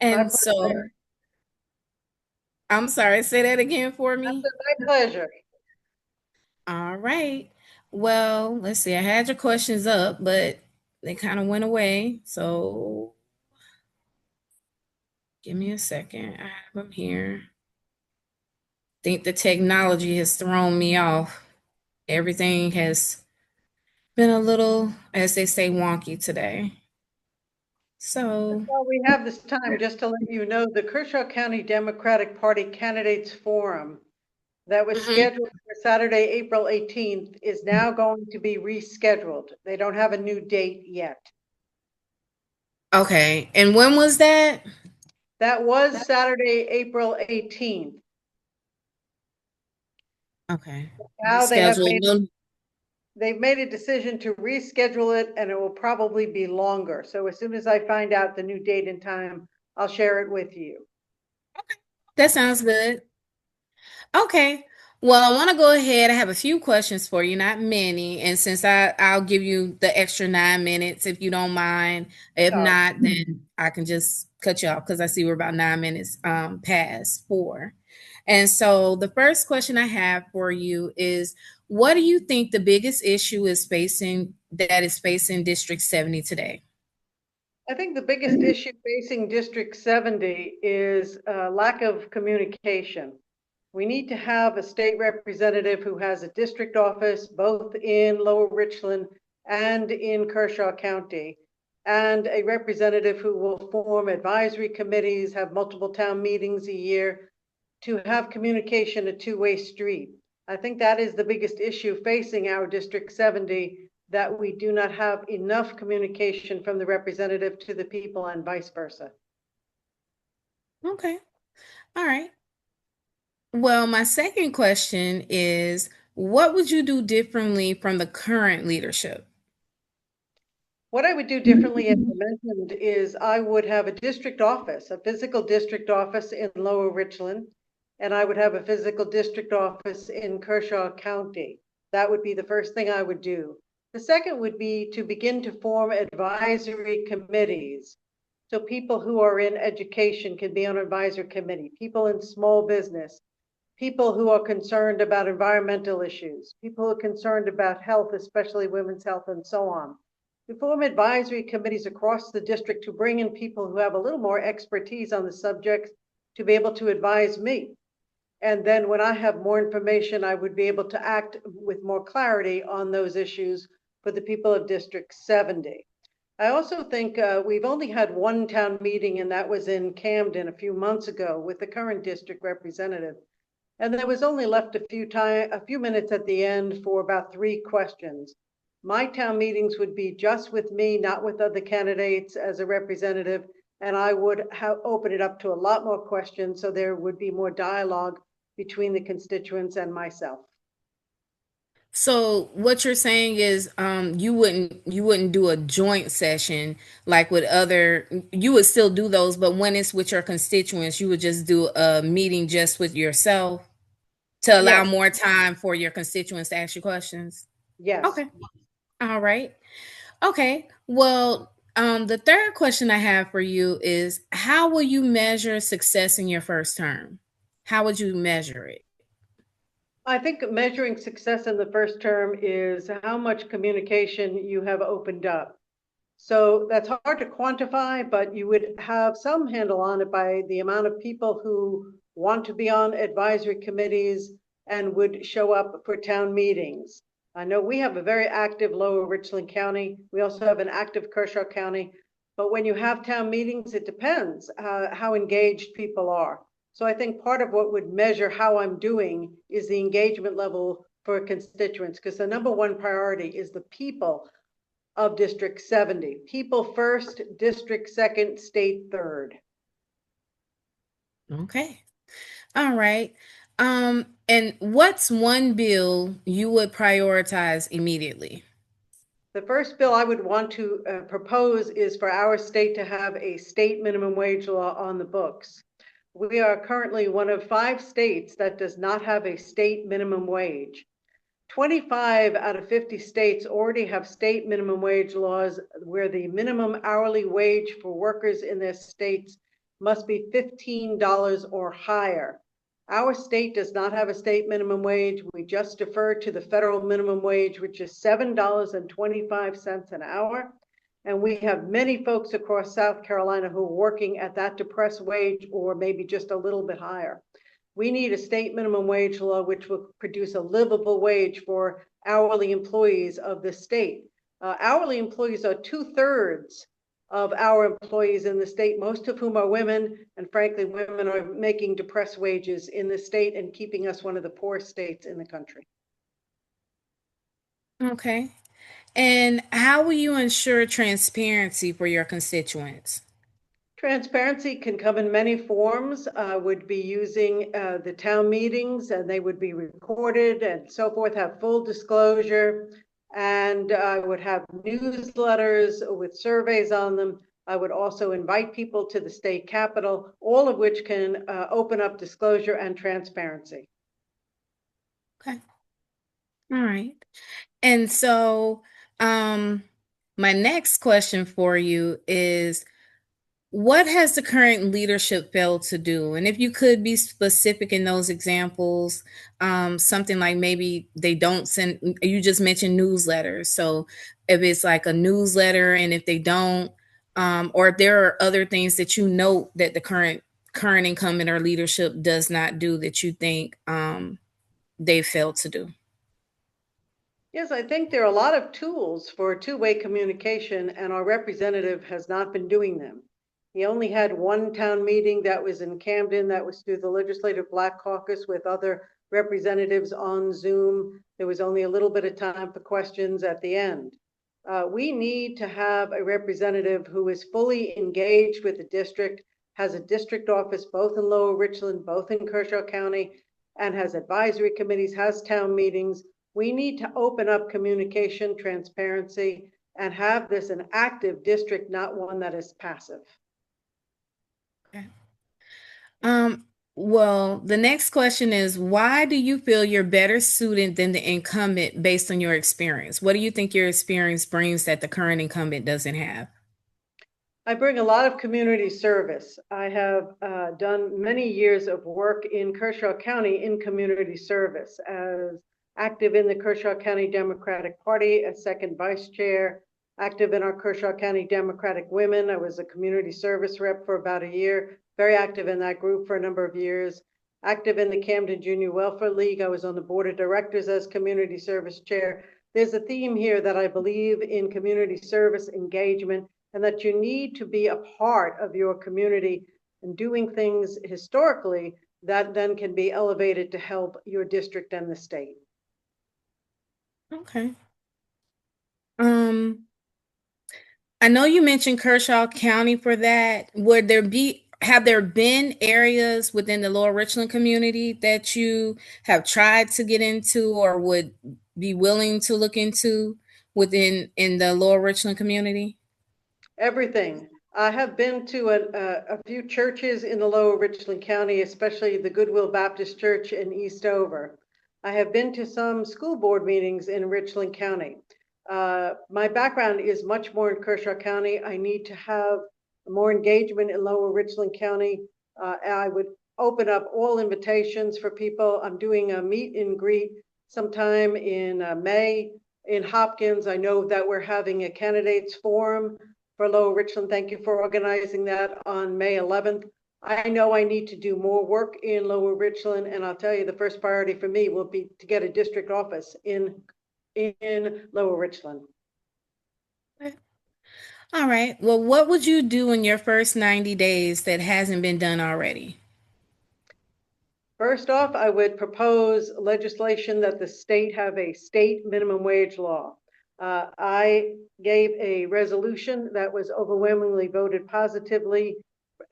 My And so, pleasure. I'm sorry, say that again for me. My pleasure. All right. Well, let's see. I had your questions up, but they kind of went away. So give me a second. I have them here. Think the technology has thrown me off. Everything has been a little, as they say, wonky today. So, Well, we have this time just to let you know the Kershaw County Democratic Party Candidates Forum that was mhm. scheduled for Saturday, April 18th is now going to be rescheduled. They don't have a new date yet. Okay. And when was that? That was Saturday, April 18th. Okay. Now Rescheduled. No. they've made a decision to reschedule it and it will probably be longer. So as soon as I find out the new date and time, I'll share it with you. That sounds good. Okay. Well, I want to go ahead. I have a few questions for you, not many. And since I'll give you the extra 9 minutes if you don't mind. If Sorry. not, then I can just cut you off because I see we're about 9 minutes past 4. And so the first question I have for you is, what do you think the biggest issue is facing District 70 today? I think the biggest issue facing District 70 is lack of communication. We need to have a state representative who has a district office both in Lower Richland and in Kershaw County, and a representative who will form advisory committees, have multiple town meetings a year, to have communication a two-way street. I think that is the biggest issue facing our District 70, that we do not have enough communication from the representative to the people and vice versa. Okay. All right. Well, my second question is, what would you do differently from the current leadership? What I would do differently, as I mentioned, is I would have a district office, a physical district office in Lower Richland, and I would have a physical district office in Kershaw County. That would be the first thing I would do. The second would be to begin to form advisory committees. So people who are in education can be on an advisory committee, people in small business, people who are concerned about environmental issues, people who are concerned about health, especially women's health, and so on. We form advisory committees across the district to bring in people who have a little more expertise on the subject to be able to advise me. And then when I have more information, I would be able to act with more clarity on those issues for the people of District 70. I also think we've only had one town meeting, and that was in Camden a few months ago with the current district representative. And there was only left a few minutes at the end for about 3 questions. My town meetings would be just with me, not with other candidates as a representative, and I would open it up to a lot more questions so there would be more dialogue between the constituents and myself. So what you're saying is you wouldn't do a joint session like with other, you would still do those, but when it's with your constituents, you would just do a meeting just with yourself to allow Yes, more time for your constituents to ask you questions. yes. Okay. All right. Okay. Well, the third question I have for you is, how will you measure success in your first term? How would you measure it? I think measuring success in the first term is how much communication you have opened up. So that's hard to quantify, but you would have some handle on it by the amount of people who want to be on advisory committees and would show up for town meetings. I know we have a very active Lower Richland County. We also have an active Kershaw County. But when you have town meetings, it depends how engaged people are. So I think part of what would measure how I'm doing is the engagement level for constituents, because the number one priority is the people of District 70. People first, district second, state third. Okay. All right. And what's one bill you would prioritize immediately? The first bill I would want to propose is for our state to have a state minimum wage law on the books. We are currently one of 5 states that does not have a state minimum wage. 25 out of 50 states already have state minimum wage laws where the minimum hourly wage for workers in their states must be $15 or higher. Our state does not have a state minimum wage. We just defer to the federal minimum wage, which is $7.25 an hour. And we have many folks across South Carolina who are working at that depressed wage or maybe just a little bit higher. We need a state minimum wage law which will produce a livable wage for hourly employees of the state. Hourly employees are 2/3 of our employees in the state, most of whom are women, and frankly, women are making depressed wages in the state and keeping us one of the poorest states in the country. Okay. And how will you ensure transparency for your constituents? Transparency can come in many forms. Would be using the town meetings, and they would be recorded and so forth, have full disclosure. And I would have newsletters with surveys on them. I would also invite people to the state capitol, all of which can open up disclosure and transparency. Okay. All right. And so, my next question for you is, what has the current leadership failed to do? And if you could be specific in those examples, something like maybe they don't send, you just mentioned newsletters. So if it's like a newsletter and if they don't, or if there are other things that you note that the current incumbent or leadership does not do that you think they failed to do. Yes, I think there are a lot of tools for two-way communication, and our representative has not been doing them. He only had one town meeting that was in Camden, that was through the Legislative Black Caucus with other representatives on Zoom. There was only a little bit of time for questions at the end. We need to have a representative who is fully engaged with the district, has a district office both in Lower Richland, both in Kershaw County, and has advisory committees, has town meetings. We need to open up communication, transparency, and have this an active district, not one that is passive. Okay. Well, the next question is, why do you feel you're better suited than the incumbent based on your experience? What do you think your experience brings that the current incumbent doesn't have? I bring a lot of community service. I have done many years of work in Kershaw County in community service as active in the Kershaw County Democratic Party as second vice chair, active in our Kershaw County Democratic Women. I was a community service rep for about a year, very active in that group for a number of years, active in the Camden Junior Welfare League. I was on the board of directors as community service chair. There's a theme here that I believe in community service engagement, and that you need to be a part of your community and doing things historically that then can be elevated to help your district and the state. Okay. I know you mentioned Kershaw County for that. Have there been areas within the Lower Richland community that you have tried to get into or would be willing to look into in the Lower Richland community? Everything. I have been to a few churches in the Lower Richland County, especially the Goodwill Baptist Church in Eastover. I have been to some school board meetings in Richland County. My background is much more in Kershaw County. I need to have more engagement in Lower Richland County. I would open up all invitations for people. I'm doing a meet and greet sometime in May in Hopkins. I know that we're having a candidates forum for Lower Richland. Thank you for organizing that on May 11th. I know I need to do more work in Lower Richland, and I'll tell you the first priority for me will be to get a district office in Lower Richland. Okay. All right. Well, what would you do in your first 90 days that hasn't been done already? First off, I would propose legislation that the state have a state minimum wage law. I gave a resolution that was overwhelmingly voted positively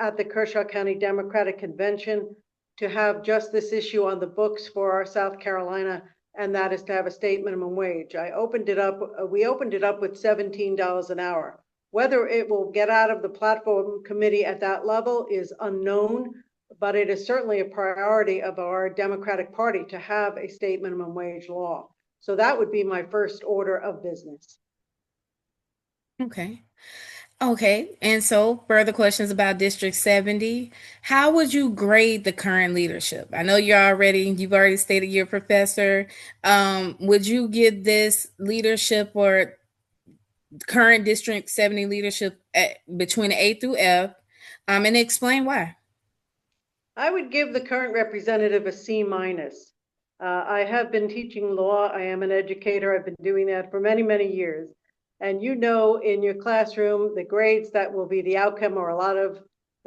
at the Kershaw County Democratic Convention to have just this issue on the books for our South Carolina, and that is to have a state minimum wage. We opened it up with $17 an hour. Whether it will get out of the platform committee at that level is unknown, but it is certainly a priority of our Democratic Party to have a state minimum wage law. So that would be my first order of business. Okay. Okay, and so further questions about District 70. How would you grade the current leadership? I know you've already stated you're a professor. Would you give this leadership or current District 70 leadership between A through F, and explain why? I would give the current representative a C minus. I have been teaching law. I am an educator. I've been doing that for many, many years. And you know, in your classroom, the grades that will be the outcome are a lot of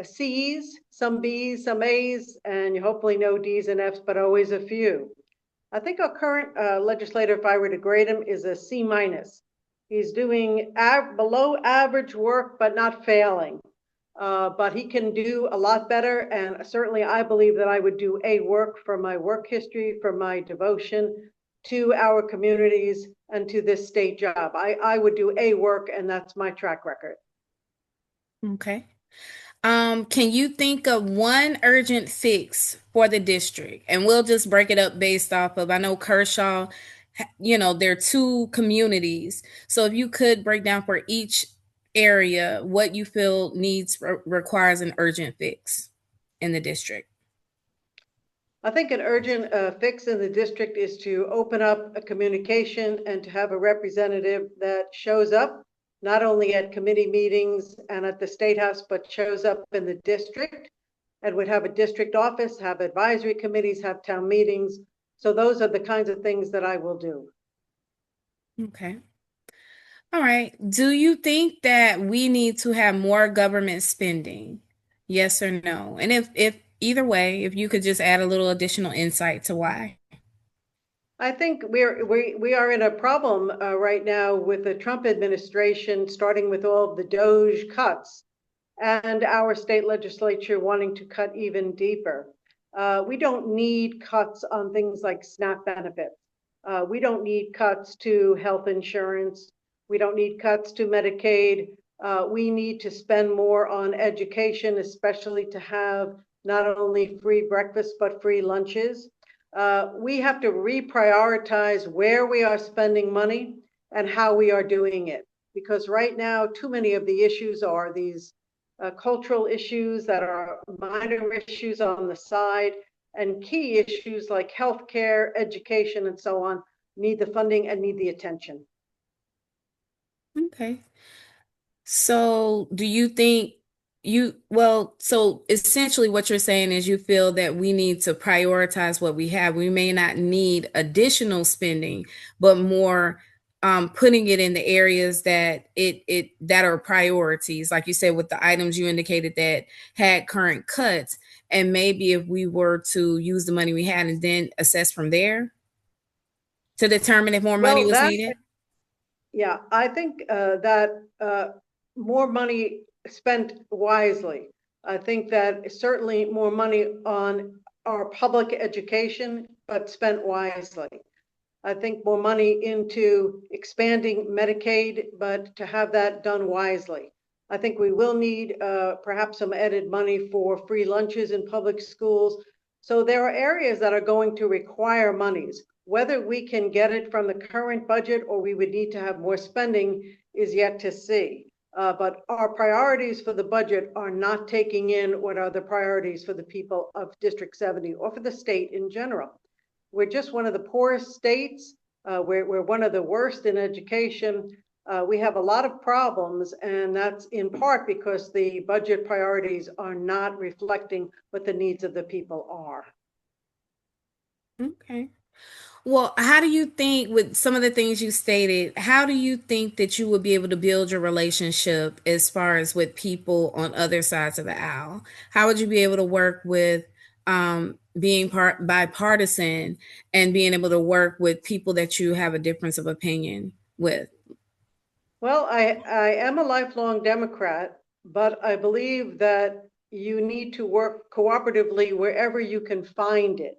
C's, some B's, some A's, and you hopefully no D's and F's, but always a few. I think our current legislator, if I were to grade him, is a C minus. He's doing below average work, but not failing. But he can do a lot better. And certainly I believe that I would do A work for my work history, for my devotion to our communities and to this state job. I would do A work, and that's my track record. Okay. Can you think of one urgent fix for the district? And we'll just break it up based off of, I know Kershaw, there are two communities. So if you could break down for each area what you feel requires an urgent fix in the district. I think an urgent fix in the district is to open up a communication and to have a representative that shows up not only at committee meetings and at the State House, but shows up in the district and would have a district office, have advisory committees, have town meetings. So those are the kinds of things that I will do. Okay. All right. Do you think that we need to have more government spending? Yes or no? And if either way, if you could just add a little additional insight to why. I think we are in a problem right now with the Trump administration, starting with all of the DOGE cuts and our state legislature wanting to cut even deeper. We don't need cuts on things like SNAP benefits. We don't need cuts to health insurance. We don't need cuts to Medicaid. We need to spend more on education, especially to have not only free breakfast, but free lunches. We have to reprioritize where we are spending money and how we are doing it. Because right now, too many of the issues are these cultural issues that are minor issues on the side, and key issues like healthcare, education, and so on need the funding and need the attention. Okay. So do you think so essentially what you're saying is you feel that we need to prioritize what we have. We may not need additional spending, but more putting it in the areas that that are priorities, like you said, with the items you indicated that had current cuts. And maybe if we were to use the money we had and then assess from there to determine if more money was needed. Yeah, I think that more money spent wisely. I think that certainly more money on our public education, but spent wisely. I think more money into expanding Medicaid, but to have that done wisely. I think we will need perhaps some added money for free lunches in public schools. So there are areas that are going to require monies. Whether we can get it from the current budget or we would need to have more spending is yet to see. But our priorities for the budget are not taking in what are the priorities for the people of District 70 or for the state in general. We're just one of the poorest states. We're one of the worst in education. We have a lot of problems, and that's in part because the budget priorities are not reflecting what the needs of the people are. Okay. Well, how do you think, with some of the things you stated, how do you think that you would be able to build your relationship as far as with people on other sides of the aisle? How would you be able to work with being bipartisan and being able to work with people that you have a difference of opinion with? Well, I am a lifelong Democrat, but I believe that you need to work cooperatively wherever you can find it.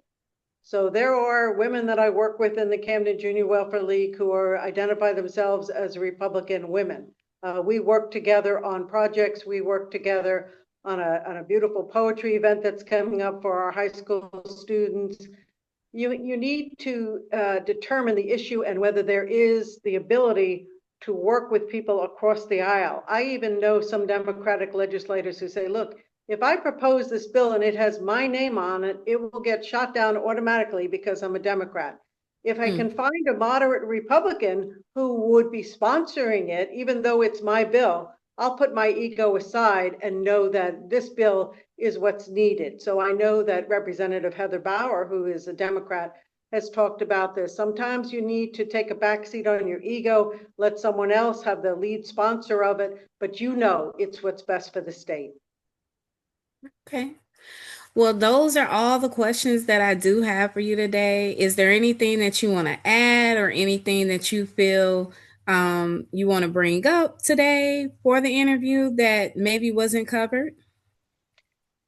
So there are women that I work with in the Camden Junior Welfare League who identify themselves as Republican women. We work together on projects. We work together on a beautiful poetry event that's coming up for our high school students. You need to determine the issue and whether there is the ability to work with people across the aisle. I even know some Democratic legislators who say, look, if I propose this bill and it has my name on it, it will get shot down automatically because I'm a Democrat. If I can find a moderate Republican who would be sponsoring it, even though it's my bill, I'll put my ego aside and know that this bill is what's needed. So I know that Representative Heather Bauer, who is a Democrat, has talked about this. Sometimes you need to take a backseat on your ego, let someone else have the lead sponsor of it, but you know it's what's best for the state. Okay. Well, those are all the questions that I do have for you today. Is there anything that you want to add or anything that you feel you want to bring up today for the interview that maybe wasn't covered?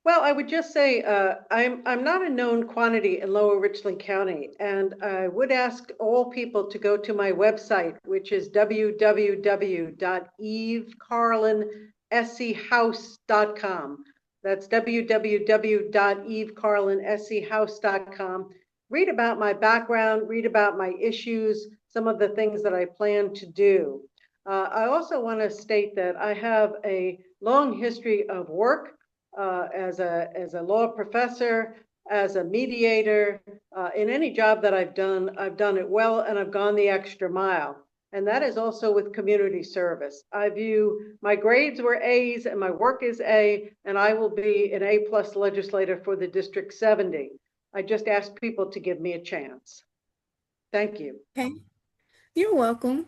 Well, I would just say I'm not a known quantity in Lower Richland County, and I would ask all people to go to my website, which is www.evecarlinschouse.com. That's www.evecarlinschouse.com. Read about my background, read about my issues, some of the things that I plan to do. I also want to state that I have a long history of work as a law professor, as a mediator, in any job that I've done it well, and I've gone the extra mile. And that is also with community service. I view my grades were A's and my work is A, and I will be an A+ legislator for the District 70. I just ask people to give me a chance. Thank you. Okay. You're welcome.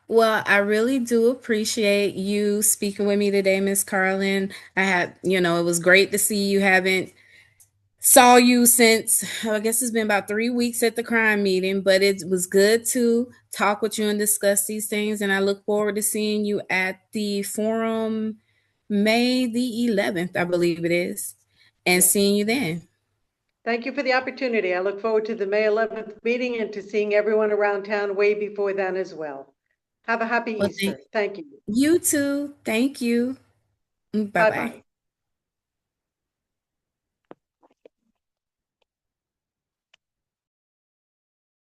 Well, I really do appreciate you speaking with me today, Miss Carlin. It was great to see you. Haven't saw you since, I guess it's been about 3 weeks at the crime meeting, but it was good to talk with you and discuss these things. And I look forward to seeing you at the forum May the 11th, I believe it is, and seeing you then. Thank you for the opportunity. I look forward to the May 11th meeting and to seeing everyone around town way before then as well. Have a happy Well, Easter. Thank you. you too. Thank you. Bye bye. Bye-bye.